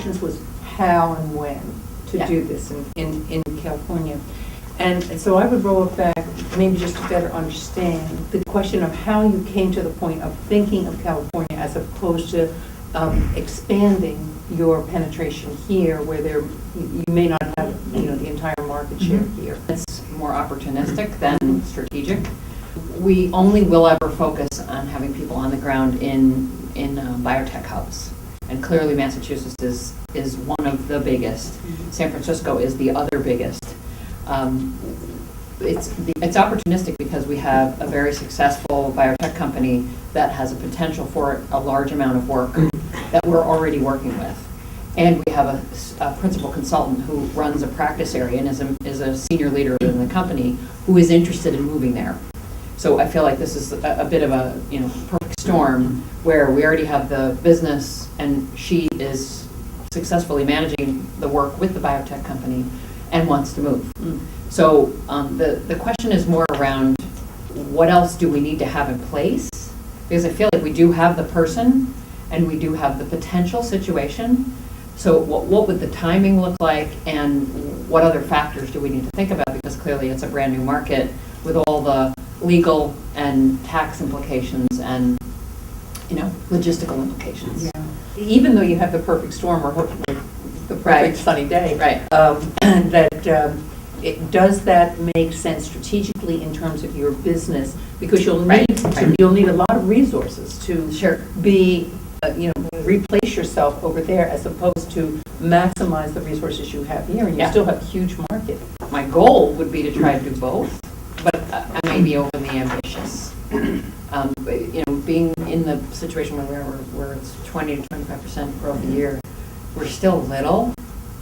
questions was how and when to do this in California. And so I would roll it back, maybe just to better understand the question of how you came to the point of thinking of California as opposed to expanding your penetration here, where you may not have the entire market share here. It's more opportunistic than strategic. We only will ever focus on having people on the ground in biotech hubs. And clearly Massachusetts is one of the biggest. San Francisco is the other biggest. It's opportunistic because we have a very successful biotech company that has a potential for a large amount of work that we're already working with. And we have a principal consultant who runs a practice area and is a senior leader in the company who is interested in moving there. So I feel like this is a bit of a perfect storm where we already have the business and she is successfully managing the work with the biotech company and wants to move. So the question is more around what else do we need to have in place? Because I feel like we do have the person and we do have the potential situation. So what would the timing look like, and what other factors do we need to think about? Because clearly it's a brand new market with all the legal and tax implications and logistical implications. Yeah. Even though you have the perfect storm or hopefully the perfect sunny day, does that make sense strategically in terms of your business? Because you'll need a lot of resources to be replace yourself over there as opposed to maximize the resources you have here, and you still have a huge market. My goal would be to try to do both, but I may be overly ambitious. Being in the situation where it's 20 to 25% growth a year, we're still little,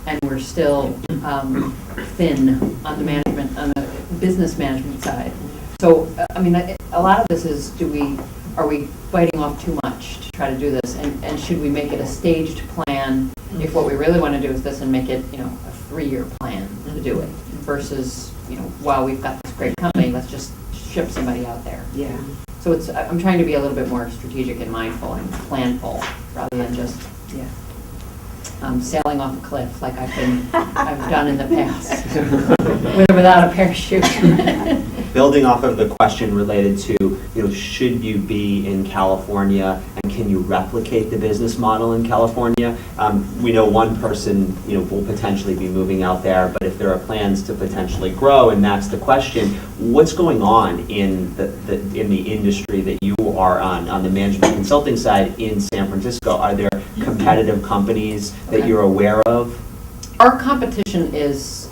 and we're still thin on the business management side. So, a lot of this is, are we biting off too much to try to do this, and should we make it a staged plan if what we really want to do is this, and make it, a 3-year plan to do it, versus, while we've got this great company, let's just ship somebody out there. Yeah. So I'm trying to be a little bit more strategic and mindful and planful rather than just sailing off a cliff like I've done in the past with or without a parachute. Building off of the question related to, should you be in California and can you replicate the business model in California? We know one person, will potentially be moving out there, but if there are plans to potentially grow, and that's the question, what's going on in the industry that you are on the management consulting side in San Francisco? Are there competitive companies that you're aware of? Our competition is,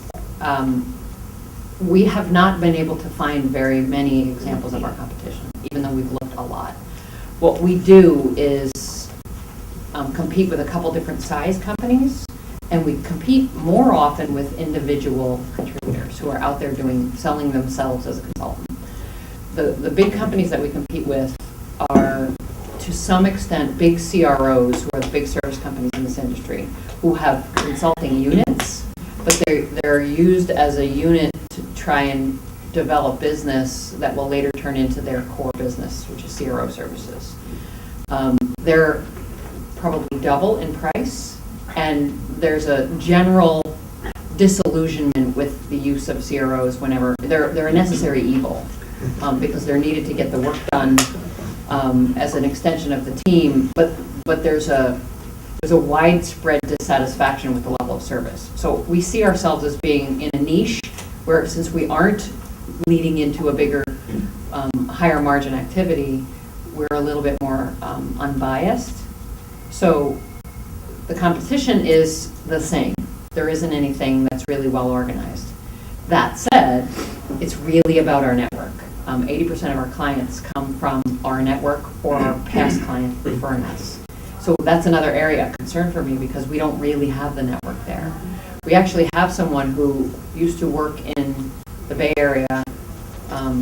we have not been able to find very many examples of our competition, even though we've looked a lot. What we do is compete with a couple different size companies, and we compete more often with individual contributors who are out there selling themselves as a consultant. The big companies that we compete with are, to some extent, big CROs, who are the big service companies in this industry, who have consulting units, but they're used as a unit to try and develop business that will later turn into their core business, which is CRO services. They're probably double in price, and there's a general disillusionment with the use of CROs whenever they're a necessary evil, because they're needed to get the work done as an extension of the team, but there's a widespread dissatisfaction with the level of service. So we see ourselves as being in a niche where, since we aren't leading into a bigger, higher margin activity, we're a little bit more unbiased. So the competition is the same. There isn't anything that's really well organized. That said, it's really about our network. 80% of our clients come from our network or our past client referring us. So that's another area of concern for me, because we don't really have the network there. We actually have someone who used to work in the Bay Area.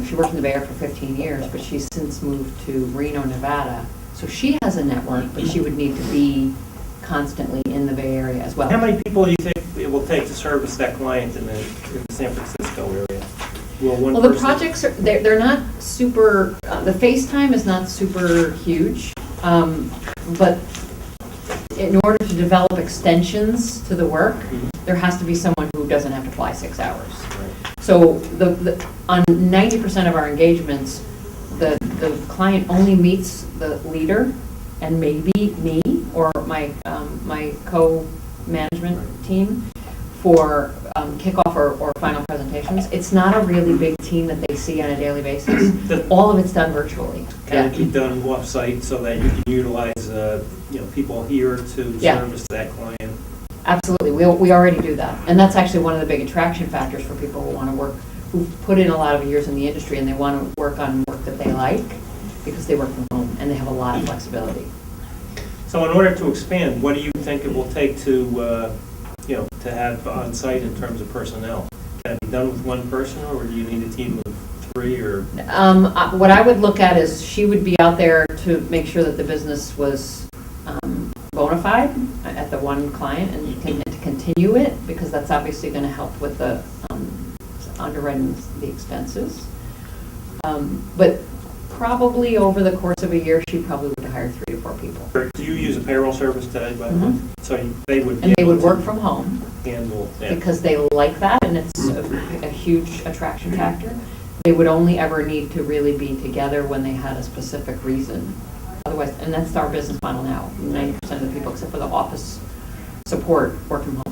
She worked in the Bay Area for 15 years, but she's since moved to Reno, Nevada. So she has a network, but she would need to be constantly in the Bay Area as well. How many people do you think it will take to service that client in the San Francisco area? Well, the projects are, they're not super, the face time is not super huge, but in order to develop extensions to the work, Mhm. there has to be someone who doesn't have to fly 6 hours. Right. So on 90% of our engagements, the client only meets the leader and maybe me or my co-management team for kickoff or final presentations. It's not a really big team that they see on a daily basis. All of it's done virtually. Can it be done off-site so that you can utilize, people here to Yeah. service that client? Absolutely, we already do that. And that's actually one of the big attraction factors for people who want to work, who've put in a lot of years in the industry and they want to work on work that they like because they work from home and they have a lot of flexibility. So in order to expand, what do you think it will take to have on-site in terms of personnel? Can it be done with one person, or do you need a team of 3, or? What I would look at is she would be out there to make sure that the business was bona fide at the one client and to continue it, because that's obviously going to help with the underwriting the expenses. But probably over the course of a year, she probably would hire 3 to 4 people. Do you use a payroll service today, by the way? Mhm. So they would. And they would work to from home handle that. because they like that and it's a huge attraction factor. They would only ever need to really be together when they had a specific reason. Otherwise, and that's our business model now. 90% of the people, except for the office support, work from home.